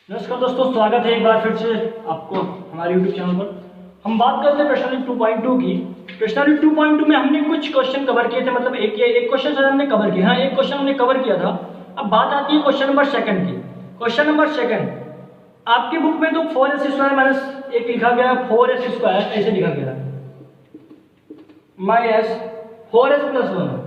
नमस्कार दोस्तों, स्वागत है एक बार फिर से आपको हमारे YouTube चैनल पर। हम बात करते हैं प्रश्नावली 2.2 की। प्रश्नावली 2.2 में हमने कुछ क्वेश्चन कवर किए थे, मतलब एक क्वेश्चन शायद हमने कवर किया। हाँ, एक क्वेश्चन हमने कवर किया था। अब बात आती है क्वेश्चन नंबर सेकंड की। क्वेश्चन नंबर सेकंड आपकी बुक में तो 4s² माइनस एक लिखा गया, 4s² ऐसे लिखा गया माइनस 4s+1।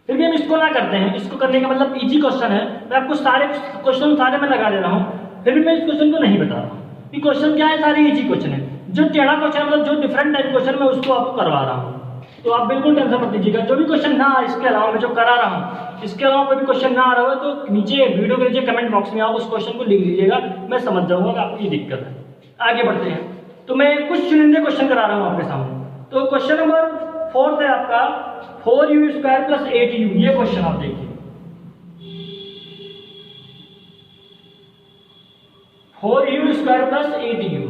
फिर भी हम इसको ना करते हैं। इसको करने का मतलब इजी क्वेश्चन है। मैं आपको सारे क्वेश्चन में लगा दे रहा हूँ, फिर भी मैं इस क्वेश्चन को नहीं बता रहा हूँ कि क्वेश्चन क्या है। सारे इजी क्वेश्चन है। जो टेढ़ा क्वेश्चन मतलब जो डिफरेंट टाइप क्वेश्चन मैं उसको आपको करवा रहा हूँ, तो आप बिल्कुल टेंशन मत लीजिएगा। जो भी क्वेश्चन ना आ इसके अलावा मैं जो करा रहा हूँ, इसके अलावा कोई भी क्वेश्चन ना आ रहा हो तो नीचे वीडियो के नीचे कमेंट बॉक्स में आप उस क्वेश्चन को लिख लीजिएगा। मैं समझ जाऊंगा कि आपको ये दिक्कत है। आगे बढ़ते हैं। तो मैं कुछ चुनिंदे क्वेश्चन करा रहा हूँ आपके सामने। तो क्वेश्चन नंबर 4 है आपका 4u² + 8u। ये क्वेश्चन आप देखिए, 4u² + 8u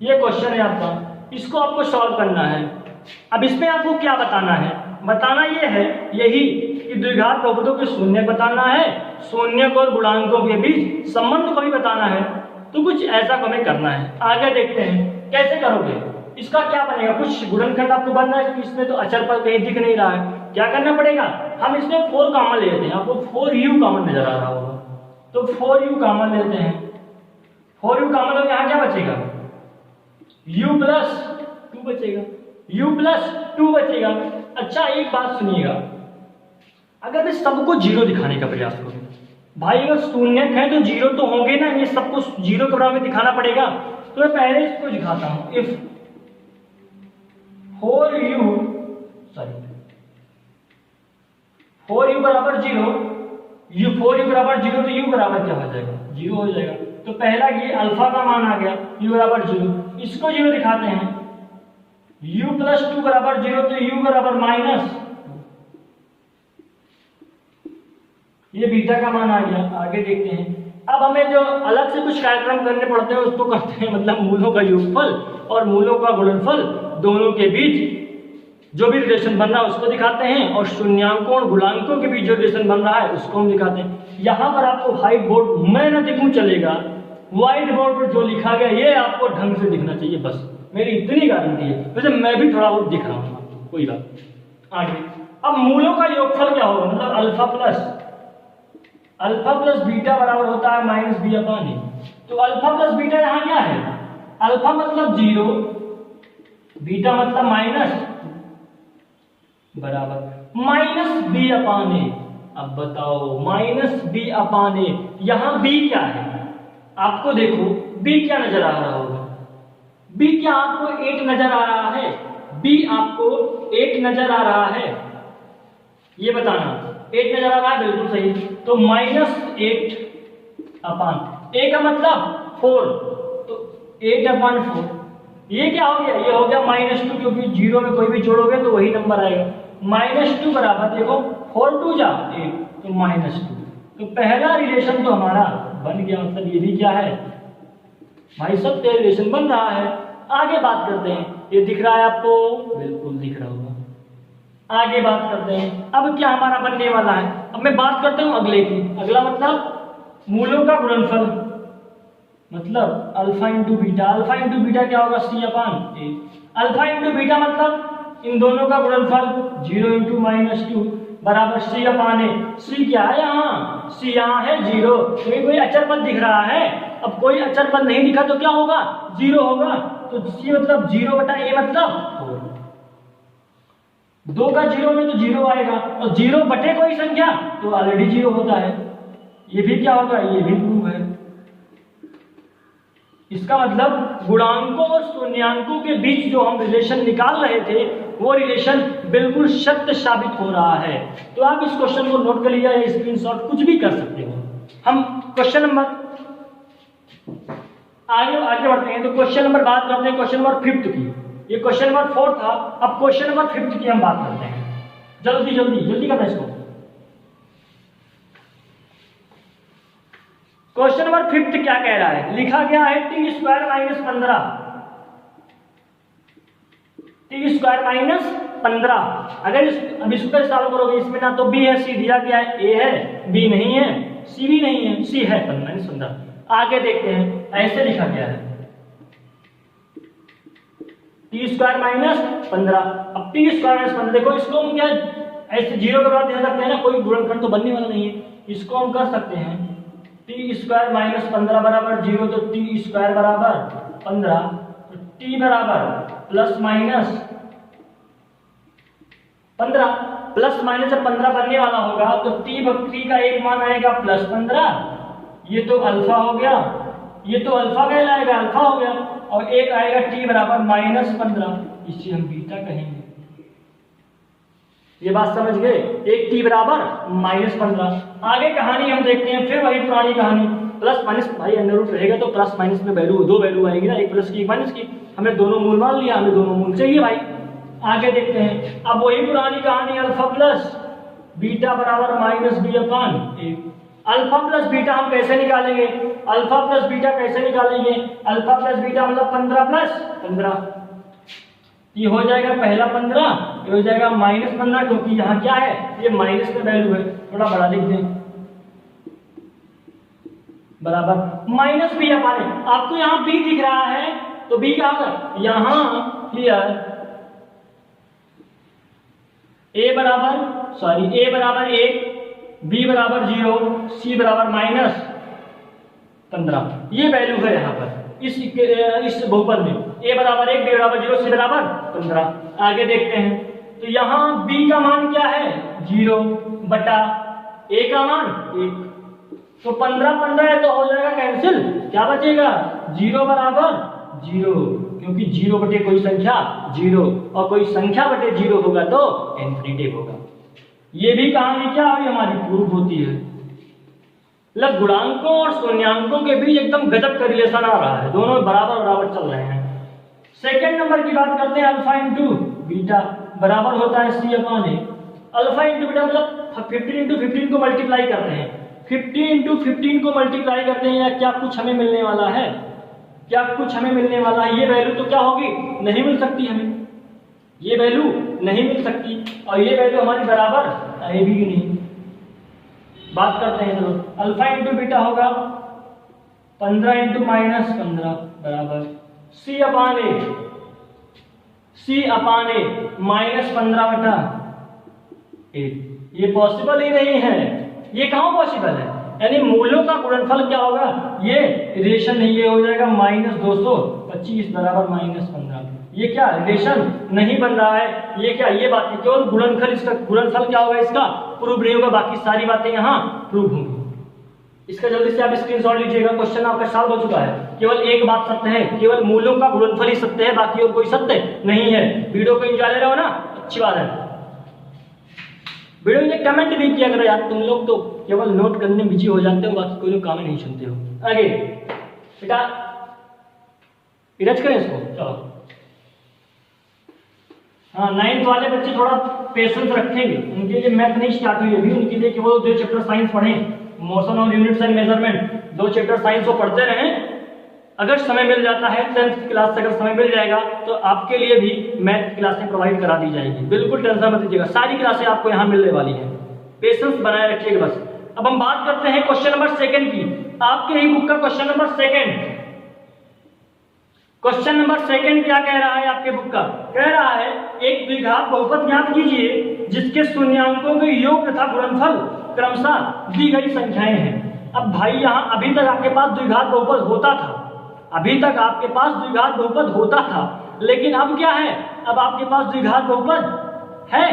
ये क्वेश्चन है आपका। इसको आपको सॉल्व करना है। अब इसमें आपको क्या बताना है? बताना ये है यही कि द्विघात बहुपदों के शून्य बताना है, शून्य और गुणांकों के बीच संबंध को भी बताना है। तो कुछ ऐसा हमें करना है। आगे देखते हैं कैसे करोगे। इसका क्या बनेगा? कुछ गुणनखंड आपको बनना है, क्योंकि इसमें तो अचर पर कहीं दिख नहीं रहा है। क्या करना पड़ेगा? हम इसमें 4 कॉमन ले लेते हैं। आपको 4u कॉमन नजर आ रहा होगा, तो 4u कॉमन लेते हैं। 4u कॉमन हो, यहाँ क्या बचेगा? u+2 बचेगा। u+2 बचेगा। अच्छा, एक बात सुनिएगा। अगर मैं सबको जीरो दिखाने का प्रयास करूं, भाई अगर शून्यक है तो जीरो तो होंगे ना, ये सबको जीरो के बराबर दिखाना पड़ेगा। तो मैं पहले इसको दिखाता हूं। इफ 4u बराबर 0, 4u बराबर 0 तो u बराबर क्या हो जाएगा? 0 हो जाएगा। तो पहला ये अल्फा का मान आ गया, u बराबर 0। इसको 0 दिखाते हैं। u+2 बराबर 0 तो u बराबर -, ये बीटा का मान आ गया। आगे देखते हैं। अब हमें जो अलग से कुछ कार्यक्रम करने पड़ते हैं उसको करते हैं, मतलब मूलों का योगफल और मूलों का गुणनफल दोनों के बीच जो भी रिलेशन बन रहा है उसको दिखाते हैं, और शून्यांकों और गुणांकों के बीच जो रिलेशन बन रहा है उसको हम दिखाते हैं। यहाँ पर आपको व्हाइट बोर्ड मैं ना दिखूं चलेगा, व्हाइट बोर्ड पर जो लिखा गया ये आपको ढंग से दिखना चाहिए, बस मेरी इतनी गारंटी है। वैसे मैं भी थोड़ा बहुत दिख रहा हूँ आपको, कोई बात। आगे अब मूलों का योगफल क्या होगा? मतलब अल्फा प्लस बीटा बराबर होता है -b/a। तो अल्फा प्लस बीटा यहाँ क्या है? अल्फा मतलब 0, बीटा मतलब माइनस, बराबर -b/a। अब बताओ -b/a, यहाँ b क्या है? आपको देखो b क्या नजर आ रहा होगा? b क्या आपको 8 नजर आ रहा है? b आपको 8 नजर आ रहा है, ये बताना। 8 नजर आ रहा है, बिल्कुल सही। तो -8 अपान a का मतलब 4, तो 8/4। ये क्या हो गया? ये हो गया -2, क्योंकि 0 में कोई भी जोड़ोगे तो वही नंबर आएगा। -2 बराबर देखो 4 2 जा 8, तो -2। तो पहला रिलेशन तो हमारा बन गया। मतलब ये भी क्या है भाई, सब रिलेशन बन रहा है। आगे बात करते हैं। ये दिख रहा है आपको? बिल्कुल दिख रहा होगा। आगे बात करते हैं। अब क्या हमारा बनने वाला है? अब मैं बात करता हूं अगले की। अगला मतलब मूलों का गुणनफल, मतलब alpha into beta. Alpha into beta क्या होगा? c/a। अल्फा इंटू बीटा मतलब इन दोनों का गुणनफल 0 × -2 बराबर c/a। c क्या है यहाँ? c यहाँ है 0। कोई अचर पद दिख रहा है। अब कोई अचर पद नहीं दिखा तो क्या होगा? 0 होगा। तो c मतलब 0/a मतलब 2 का 0 में तो 0 आएगा, और 0 बटे कोई संख्या तो ऑलरेडी 0 होता है। ये भी क्या होगा? ये भी प्रूव है। इसका मतलब गुणांकों और शून्यांकों के बीच जो हम रिलेशन निकाल रहे थे वो रिलेशन बिल्कुल सत्य साबित हो रहा है। तो आप इस क्वेश्चन को नोट कर लीजिए या स्क्रीनशॉट कुछ भी कर सकते हो। हम क्वेश्चन नंबर आगे बढ़ते हैं। तो क्वेश्चन नंबर बात करते हैं क्वेश्चन नंबर 5 की। ये क्वेश्चन नंबर 4 था। अब क्वेश्चन नंबर 5 की हम बात करते हैं। जल्दी करना इसको। क्वेश्चन नंबर 5 क्या कह रहा है? लिखा गया है t² - 15, t² - 15। अगर अब इसको सॉल्व करोगे, इसमें ना तो बी है, सी दिया गया है, ए है, बी नहीं है, सी भी नहीं है, सी है, 15। आगे देखते हैं, ऐसे लिखा गया है टी स्क्वायर माइनस 15। अब टी स्क्वायर माइनस 15 देखो, इसको हम क्या ऐसे जीरो के बाद दे सकते हैं ना, कोई गुणनखंड तो बनने वाला नहीं है, इसको हम कर सकते हैं टी स्क्वायर माइनस 15 बराबर 0, तो टी स्क्वायर बराबर 15, तो टी बराबर प्लस माइनस 15, प्लस माइनस जब 15 बनने वाला होगा तो टी का एक मान आएगा प्लस 15, ये तो अल्फा हो गया, ये तो अल्फा कहलाएगा, अल्फा हो गया, और एक आएगा टी बराबर माइनस 15, इसे हम बीटा कहेंगे। ये बात समझ गए, एक टी बराबर माइनस 15। आगे कहानी हम देखते हैं, फिर वही पुरानी कहानी, प्लस माइनस, भाई अंडर रूट रहेगा तो प्लस माइनस में वैल्यू, दो वैल्यू आएगी ना, एक प्लस की एक माइनस की, हमने दोनों मूल मान लिया, हमें दोनों मूल चाहिए भाई। आगे देखते हैं, अब वही पुरानी कहानी, अल्फा प्लस बीटा बराबर माइनस बी अपान ए। अल्फा प्लस बीटा हम कैसे निकालेंगे, अल्फा प्लस बीटा कैसे निकालेंगे, अल्फा प्लस बीटा मतलब 15 प्लस 15, ये हो जाएगा पहला 15, ये हो जाएगा माइनस 15, क्योंकि यहाँ क्या है, ये माइनस में वैल्यू है, थोड़ा बड़ा लिख दें, बराबर माइनस बी अपान ए। आपको यहाँ बी दिख रहा है तो बी क्या होगा, यहाँ हियर ए बराबर 1, बी बराबर 0, सी बराबर माइनस 15, ये वैल्यू है यहाँ पर इस बहुपद में, ए बराबर 1, बी बराबर 0, सी बराबर 15। आगे देखते हैं, तो यहाँ बी का मान क्या है 0 बटा ए का मान 1, तो 15 है तो हो जाएगा कैंसिल, क्या बचेगा 0 बराबर 0, क्योंकि 0 बटे कोई संख्या 0, और कोई संख्या बटे 0 होगा तो इन्फिनिटिव होगा। ये भी कहानी क्या हुई हमारी, प्रूफ होती है, मतलब गुणांकों और शून्यांकों के बीच एकदम गजब का रिलेशन आ रहा है, दोनों बराबर बराबर चल रहे हैं। सेकंड नंबर की बात करते हैं, अल्फा इंटू बीटा बराबर होता है सी अपान ए। अल्फा इंटू बीटा मतलब 15 इंटू 15 को मल्टीप्लाई करते हैं, 15 इंटू 15 को मल्टीप्लाई करते हैं, या क्या कुछ हमें मिलने वाला है, क्या कुछ हमें मिलने वाला है, ये वैल्यू तो क्या होगी, नहीं मिल सकती हमें, ये वैल्यू नहीं मिल सकती, और ये वैल्यू हमारी बराबर आएगी भी नहीं। बात करते हैं, चलो अल्फा इंटू बीटा होगा 15 इंटू माइनस 15 बराबर सी अपान ए माइनस 15 बटा 8। ये पॉसिबल ही नहीं है, ये कहाँ पॉसिबल है, यानी मूलों का गुणनफल क्या होगा, ये रिलेशन नहीं, ये हो जाएगा माइनस 225 बराबर माइनस 15। ये क्या रिलेशन नहीं बन रहा है, ये क्या, ये बात केवल गुणनफल, इसका गुणनफल क्या होगा, इसका प्रूव नहीं होगा, बाकी सारी बातें यहाँ प्रूव होंगी। इसका जल्दी से आप स्क्रीनशॉट लीजिएगा, क्वेश्चन आपका सॉल्व हो चुका है। केवल एक बात सत्य है, केवल मूलों का गुणनफल ही सत्य है, बाकी और कोई सत्य नहीं है। वीडियो को एंजॉय ले रहे हो ना, अच्छी बात है। वीडियो में कमेंट भी किया करो यार, तुम लोग तो केवल नोट करने में बिजी हो जाते हो, बाकी कोई काम नहीं सुनते हो। आगे बेटा इरेज करें इसको, चलो। हाँ, 9th वाले बच्चे थोड़ा पेशेंस रखेंगे, उनके लिए मैथ नहीं स्टार्ट हुई अभी, उनके लिए केवल 2 चैप्टर साइंस पढ़ें, मोशन और units and measurement, 2 chapter science को पढ़ते रहें। अगर समय मिल जाता है 10th क्लास से, अगर समय मिल जाएगा तो आपके लिए भी मैथ क्लासें प्रोवाइड करा दी जाएगी, बिल्कुल टेंशन मत लीजिएगा, सारी क्लासें आपको यहाँ मिलने वाली हैं, पेशेंस बनाए रखिएगा बस। अब हम बात करते हैं क्वेश्चन नंबर 2 की, आपके ही बुक का क्वेश्चन नंबर 2। क्वेश्चन नंबर 2 क्या कह रहा है आपके बुक का, कह रहा है एक द्विघात बहुपद ज्ञात कीजिए जिसके शून्यांकों के योग तथा गुणनफल क्रमशः दी गई संख्याएं हैं। अब भाई यहाँ अभी तक आपके पास द्विघात बहुपद होता था, अभी तक आपके पास द्विघात बहुपद होता था, लेकिन अब क्या है, अब आपके पास द्विघात बहुपद है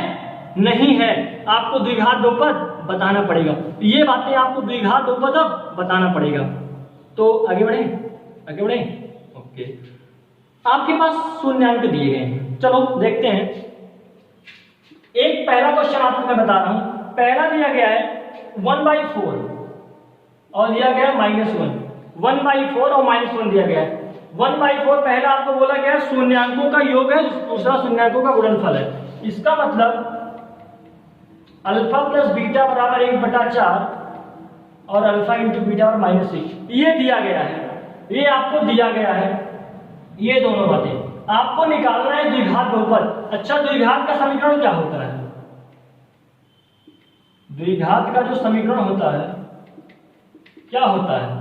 नहीं है, आपको द्विघात बहुपद बताना पड़ेगा। ये बातें आपको द्विघात बहुपद अब बताना पड़ेगा। तो आगे बढ़े, आगे बढ़े, ओके। आपके पास शून्यांक दिए गए हैं, चलो देखते हैं। एक पहला क्वेश्चन आपको मैं बता रहा हूं, पहला दिया गया है 1/4 और दिया गया -1, 1/4 और -1 दिया गया है। 1/4 पहला आपको बोला गया शून्यांकों का योग है, दूसरा शून्यांकों का गुणनफल है। इसका मतलब अल्फा प्लस बीटा बराबर 1/4 और अल्फा इंटू बीटा और -1, ये दिया गया है, ये आपको दिया गया है, ये दोनों बातें आपको निकालना है द्विघात बहुपद। अच्छा, द्विघात का समीकरण क्या होता है? द्विघात का जो समीकरण होता है क्या होता है?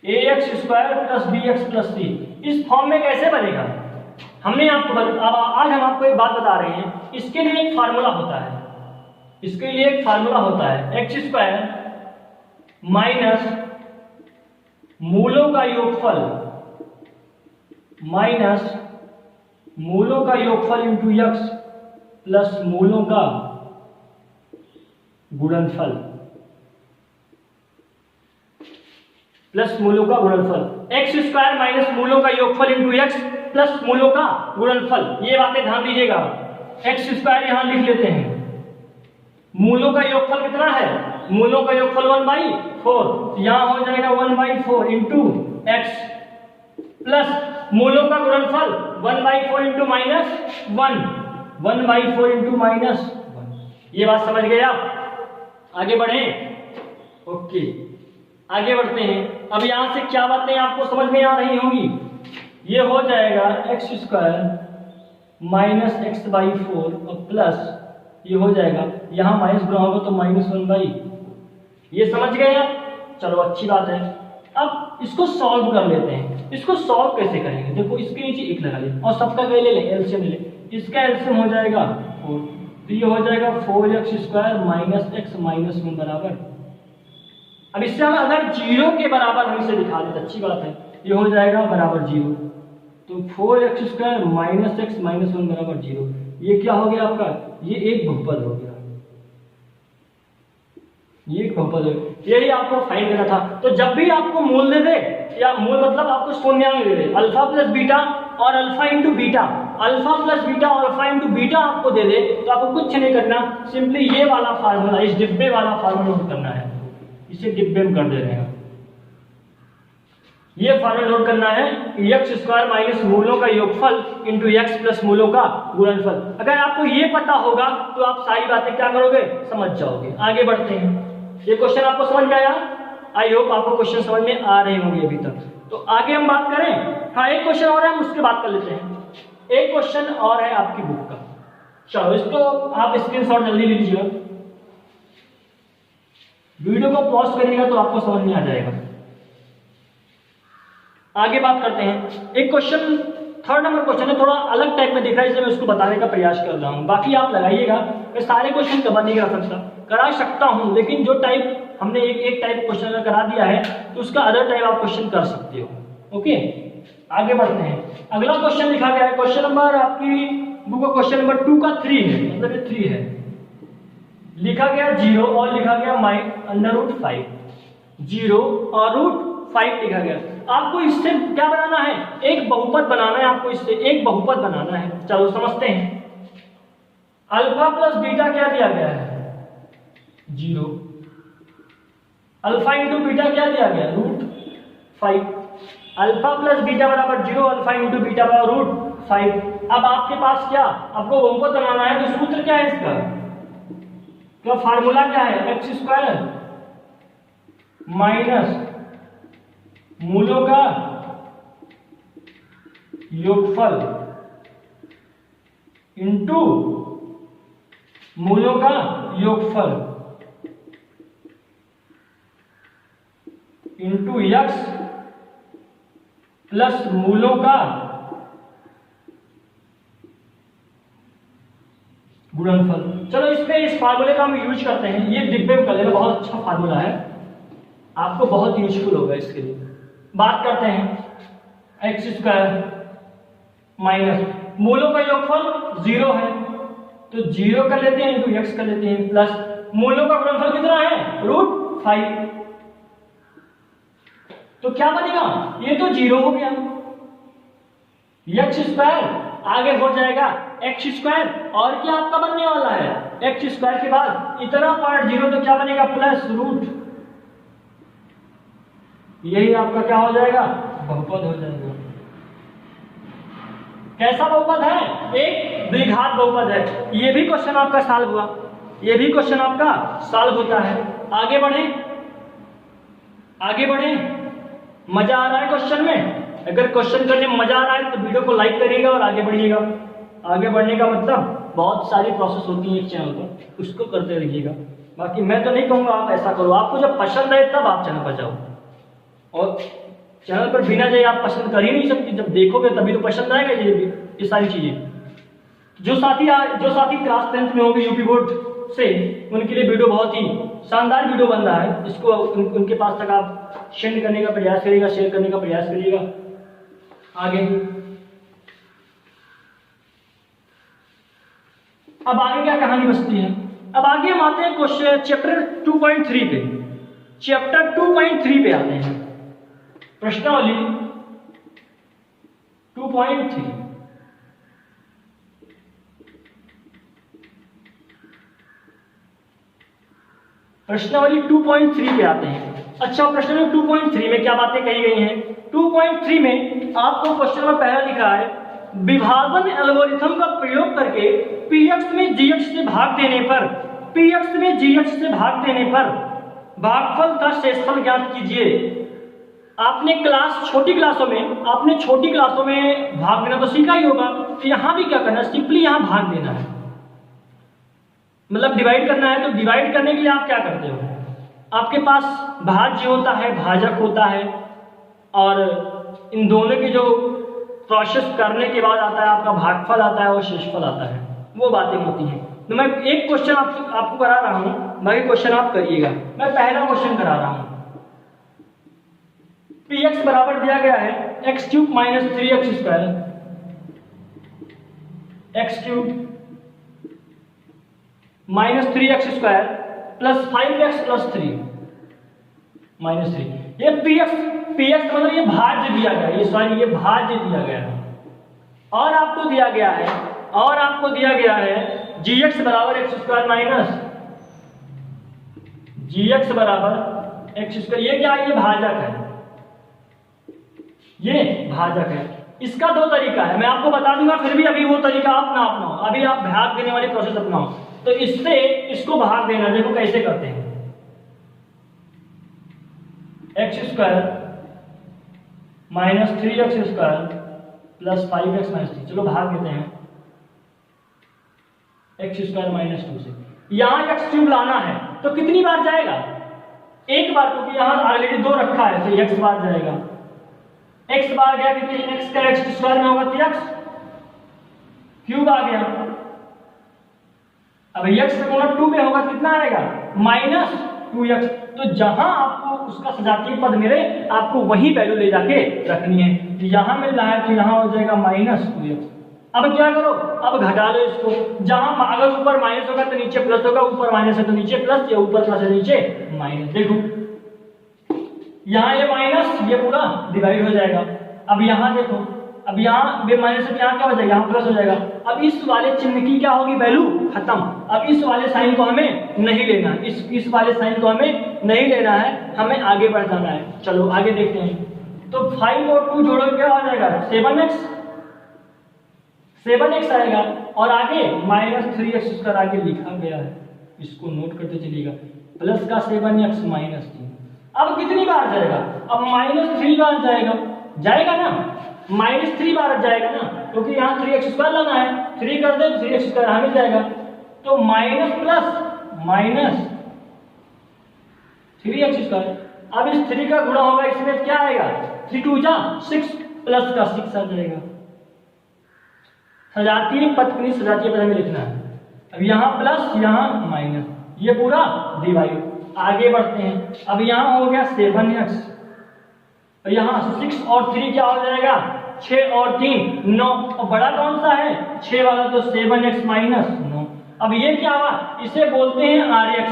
ax² + bx + c। इस फॉर्म में कैसे बनेगा? हमने आपको आज हम आपको एक बात बता रहे हैं। इसके लिए एक फार्मूला होता है, इसके लिए एक फार्मूला होता है x² माइनस मूलों का योगफल माइनस मूलों का योगफल इंटू x प्लस मूलों का गुणनफल प्लस मूलों का गुणनफल। x² माइनस मूलों का योगफल इंटू x प्लस मूलों का गुणनफल। ये बातें ध्यान दीजिएगा। x² यहां लिख लेते हैं। मूलों का योगफल कितना है? मूलों का योगफल 1/4, यहां हो जाएगा 1/4 इंटू x प्लस मूलों का गुणनफल 1/4 इंटू -1, 1/4 इंटू -1। ये बात समझ गए आप? आगे बढ़े? ओके, आगे बढ़ते हैं। अब यहां से क्या बातें आपको समझ में आ रही होंगी? ये हो जाएगा x² माइनस x/4 और प्लस ये हो जाएगा, यहां माइनस गुना होगा तो -1/। ये समझ गए आप? चलो अच्छी बात है। अब इसको सॉल्व कर लेते हैं। इसको सॉल्व कैसे करेंगे? देखो, इसके नीचे 1 लगा लें और सबका ले लें, एलसीएम ले लें। इसका एलसीएम हो जाएगा 4, तो ये हो जाएगा 4x² माइनस x माइनस 1 बराबर। अब इससे हम अगर 0 के बराबर हम इसे दिखा दें, अच्छी बात है। ये हो जाएगा बराबर 0, तो 4x² माइनस x माइनस 1 बराबर 0। ये क्या हो गया आपका? ये एक बहुपद हो गया, ये एक बहुपद है। यही आपको फाइंड करना था। तो जब भी आपको मूल दे दे, या मूल मतलब आपको शून्यांक दे दे, अल्फा प्लस बीटा और alpha into beta, alpha plus beta और अल्फा इंटू बीटा आपको दे दे, तो आपको कुछ नहीं करना, सिंपली ये वाला फार्मूला, इस डिब्बे वाला फार्मूला नोट करना है। इसे डिब्बे में कर दे रहे हैं। ये फार्मूला नोट करना है, x² माइनस मूलों का योगफल इंटू x प्लस मूलों का गुणनफल। अगर आपको ये पता होगा तो आप सारी बातें क्या करोगे? समझ जाओगे। आगे बढ़ते हैं। ये क्वेश्चन आपको समझ में आया? आई होप आपको क्वेश्चन समझ में आ रहे होंगे अभी तक। तो आगे हम बात करें। हाँ, एक क्वेश्चन और है, हम उसके बात कर लेते हैं। एक क्वेश्चन और है आपकी बुक का। चलो, इसको आप स्क्रीनशॉट जल्दी ले लीजिएगा। वीडियो को पॉज करिएगा तो आपको समझ में आ जाएगा। आगे बात करते हैं। एक क्वेश्चन, 3rd नंबर क्वेश्चन है, थोड़ा अलग टाइप में दिख रहा है, इसलिए मैं उसको बताने का प्रयास कर रहा हूं। बाकी आप लगाइएगा, मैं सारे क्वेश्चन कवर नहीं करा सकता हूं, लेकिन जो टाइप हमने एक टाइप क्वेश्चन अगर करा दिया है तो उसका अदर टाइप आप क्वेश्चन कर सकते हो। ओके, आगे बढ़ते हैं। अगला क्वेश्चन लिखा गया है, क्वेश्चन नंबर आपकी बुक का क्वेश्चन नंबर 2 का 3 है, मतलब ये 3 है। लिखा गया 0 और लिखा गया √5, 0 और √5 लिखा गया। आपको इससे क्या बनाना है? एक बहुपद बनाना है। आपको इससे एक बहुपद बनाना है। चलो समझते हैं। अल्फा प्लस बीटा क्या दिया गया है? 0। अल्फा इंटू बीटा क्या दिया गया? √5। अल्फा प्लस बीटा बराबर 0, अल्फा इंटू बीटा बराबर √5। अब आपके पास क्या, आपको बहुपद बनाना है, तो सूत्र क्या है इसका? क्या फार्मूला क्या है? x² माइनस मूलों का योगफल इंटू मूलों का योगफल इंटू x प्लस मूलों का गुणनफल। चलो इसमें इस फार्मूले का हम यूज करते हैं। ये डिब्बे में कर लेना, बहुत अच्छा फार्मूला है, आपको बहुत यूजफुल होगा इसके लिए। बात करते हैं। x² माइनस मूलों का योगफल 0 है, तो 0 कर लेते हैं इंटू x कर लेते हैं, प्लस मूलों का गुणनफल कितना है? √5। तो क्या बनेगा? ये तो 0 हो गया। x² आगे हो जाएगा x² और क्या आपका बनने वाला है? x² के बाद इतना पार्ट 0, तो क्या बनेगा? प्लस √। यही आपका क्या हो जाएगा? बहुपद हो जाएगा। कैसा बहुपद है? एक द्विघात बहुपद है। ये भी क्वेश्चन आपका सॉल्व हुआ, ये भी क्वेश्चन आपका सॉल्व होता है। आगे बढ़े, आगे बढ़े। मजा आ रहा है क्वेश्चन में? अगर क्वेश्चन करने में मजा आ रहा है तो वीडियो को लाइक करिएगा और आगे बढ़िएगा। आगे बढ़ने का मतलब बहुत सारी प्रोसेस होती है एक चैनल पर, उसको करते रहिएगा। बाकी मैं तो नहीं कहूँगा आप ऐसा करो, आपको जब पसंद आए तब आप चैनल पर जाओ, और चैनल पर बिना जाए आप पसंद कर ही नहीं सकती। जब देखोगे तभी तो पसंद आएगा ये सारी चीज़ें। जो साथी क्लास 10th में होंगे यूपी बोर्ड से, उनके लिए वीडियो बहुत ही शानदार वीडियो बन रहा है। इसको उनके पास तक आप शेयर करने का प्रयास करिएगा, शेयर करने का प्रयास करिएगा। आगे अब आगे क्या कहानी बचती है? अब आगे हम आते हैं क्वेश्चन चैप्टर 2.3 पे। चैप्टर 2.3 पे आते हैं, प्रश्नावली 2.3। प्रश्नावली 2.3 पे आते हैं। अच्छा, प्रश्नावली 2.3 में क्या बातें कही गई हैं? 2.3 में आपको क्वेश्चन में पहला लिखा है, विभाजन एल्गोरिथम का प्रयोग करके px में gx से भाग देने पर भागफल का शेषफल ज्ञात कीजिए। आपने छोटी क्लासों में भाग देना तो सीखा ही होगा, तो यहाँ भी क्या करना है, सिंपली यहाँ भाग देना है, मतलब डिवाइड करना है। तो डिवाइड करने के लिए आप क्या करते हो, आपके पास भाज्य होता है, भाजक होता है, और इन दोनों की जो प्रोसेस करने के बाद आता है आपका भागफल आता है और शेषफल आता है, वो बातें होती हैं। तो मैं एक क्वेश्चन आपको करा रहा हूं, बाकी क्वेश्चन आप करिएगा। मैं पहला क्वेश्चन करा रहा हूं। px बराबर दिया गया है x³ minus 3x square, x³ minus 3x square plus 5x plus 3 minus 3। ये px मतलब ये भाज्य दिया गया है, ये भाज्य दिया गया है। और आपको दिया गया है gx बराबर x स्क्वायर माइनस gx बराबर x स्क्वायर। ये क्या है? ये भाजक है। इसका दो तरीका है, मैं आपको बता दूंगा, फिर भी अभी वो तरीका आप ना अपनाओ, अभी आप भाग देने वाली प्रोसेस अपनाओ। तो इससे इसको भाग देना, देखो कैसे करते हैं। x square minus 3x square plus 5x minus 3, चलो भाग देते हैं x स्क्वायर माइनस 2 से। यहां x³ लाना है तो कितनी बार जाएगा? एक बार, क्योंकि यहां ऑलरेडी 2 रखा है, तो x बार जाएगा। x बार गया, क्योंकि x का x स्क्वायर में होगा तो x क्यूब आ गया। अब x का गुणा 2 में होगा, कितना आएगा? Minus 2x। तो जहां आपको उसका सजातीय पद मिले, आपको वही वैल्यू ले जाके रखनी है। यहां मिल रहा है तो यहां हो जाएगा माइनस 2x। अब क्या करो, अब घटा लो इसको। जहां अगर ऊपर माइनस होगा तो नीचे प्लस होगा, ऊपर माइनस है तो नीचे प्लस, या ऊपर प्लस है नीचे माइनस। देखो यहाँ ये माइनस, ये पूरा डिवाइड हो जाएगा। अब यहाँ देखो, अब यहाँ माइनस से यहाँ क्या हो जाएगा? यहाँ प्लस हो जाएगा। अब इस वाले चिन्ह की क्या होगी? वैल्यू खत्म। अब इस वाले साइन को हमें नहीं लेना, इस वाले साइन को हमें नहीं लेना है, हमें आगे बढ़ जाना है। चलो आगे देखते हैं। तो 5 और 2 जोड़ो क्या हो जाएगा? 7x आएगा। और आगे माइनस 3x स्क्वायर आगे लिखा गया है, इसको नोट करते चलिएगा। प्लस का 7x माइनस 3। अब कितनी बार जाएगा? अब माइनस 3 बार जाएगा ना, माइनस 3 बार जाएगा ना, क्योंकि यहाँ 3x स्क्वायर लाना है। 3 कर दे 3x स्क्वायर हमें जाएगा। तो minus plus minus 3x square. अब इस 3 का गुणा होगा, इसमें क्या आएगा? 3 2 जा 6 प्लस का 6 आ जाएगा। सजातीय पद के लिए सजातीय पद में लिखना है। अब यहाँ प्लस यहाँ माइनस, ये पूरा डिवाइड। आगे बढ़ते हैं। अब यहाँ हो गया 7x, यहाँ 6 और 3 क्या हो जाएगा? 6 और 3 9। और बड़ा कौन सा है? 6 वाला, तो 7x माइनस 9। अब ये क्या हुआ? इसे बोलते हैं rx,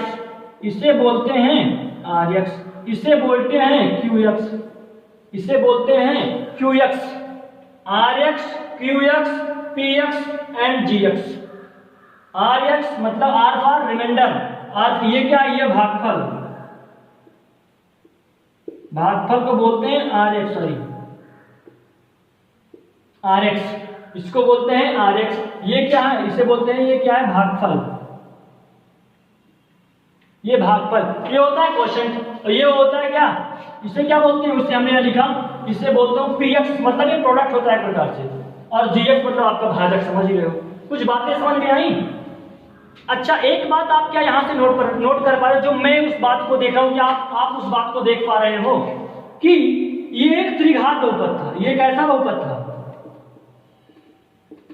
इसे बोलते हैं rx, इसे बोलते हैं qx, इसे बोलते हैं qx। rx, qx, px and gx। rx मतलब r फॉर रिमाइंडर, और ये क्या? ये भागफल को बोलते हैं rx, rx, इसको बोलते हैं rx। ये क्या है? इसे बोलते हैं, ये क्या है? भागफल। ये भागफल, ये होता है क्वोशिएंट, और ये होता है क्या? इसे क्या बोलते हैं? उससे हमने लिखा इसे बोलते हो पीएक्स, मतलब ये प्रोडक्ट होता है एक प्रकार से, और जीएक्स मतलब आपका भाजक, समझ ही रहे हो। कुछ बातें समझ में आई? अच्छा, एक बात आप क्या यहाँ से नोट कर पा रहे हो, जो मैं उस बात को देख रहा हूँ, क्या आप उस बात को देख पा रहे हो कि ये एक त्रिघात बहुपद था। ये कैसा बहुपद था?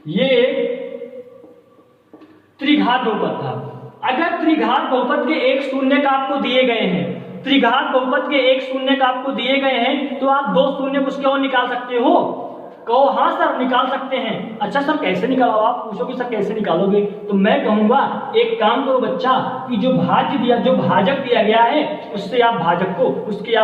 ये त्रिघात बहुपद था। अगर त्रिघात बहुपद के एक शून्य का आपको दिए गए हैं, त्रिघात बहुपद के एक शून्य का आपको दिए गए हैं, तो आप दो शून्य उसके और निकाल सकते हो। कहो हाँ सर निकाल सकते हैं। अच्छा सर कैसे निकालो? आप पूछोगे सर कैसे निकालोगे, तो मैं कहूंगा एक काम करो बच्चा, कि जो भाज्य दिया, जो भाजक दिया गया है, उससे आप भाजक को, उससे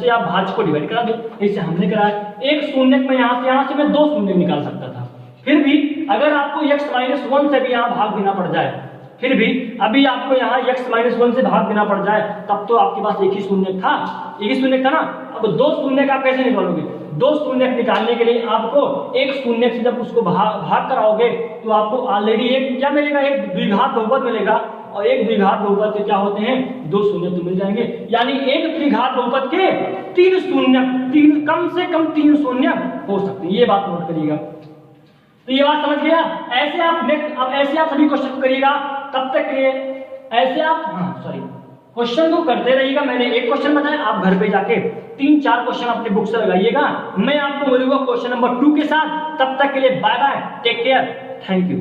आप भाज्य को डिवाइड करा दो। जैसे हमने कराया, एक शून्य में यहाँ से मैं दो शून्य निकाल सकता था। फिर भी अगर आपको x-1 से भी यहाँ भाग देना पड़ जाए, फिर भी अभी आपको यहाँ x-1 से भाग देना पड़ जाए, तब तो आपके पास एक ही शून्य था, ना। अब दो शून्य का आप कैसे निकालोगे? दो शून्य निकालने के लिए आपको एक शून्य से जब उसको भाग कराओगे, तो आपको ऑलरेडी एक क्या मिलेगा? एक द्विघात बहुपद मिलेगा, और एक द्विघात बहुपद से क्या होते हैं? दो शून्य तो मिल जाएंगे। यानी एक त्रिघात बहुपद के तीन शून्य, कम से कम तीन शून्य हो सकते हैं। ये बात नोट करिएगा। तो ये बात समझ गया। ऐसे आप सभी क्वेश्चन करिएगा, तब तक के लिए ऐसे आप क्वेश्चन को करते रहिएगा। मैंने एक क्वेश्चन बताया, आप घर पे जाके 3-4 क्वेश्चन अपने बुक से लगाइएगा। मैं आपको मिलूंगा क्वेश्चन नंबर 2 के साथ। तब तक के लिए bye bye, take care, thank you.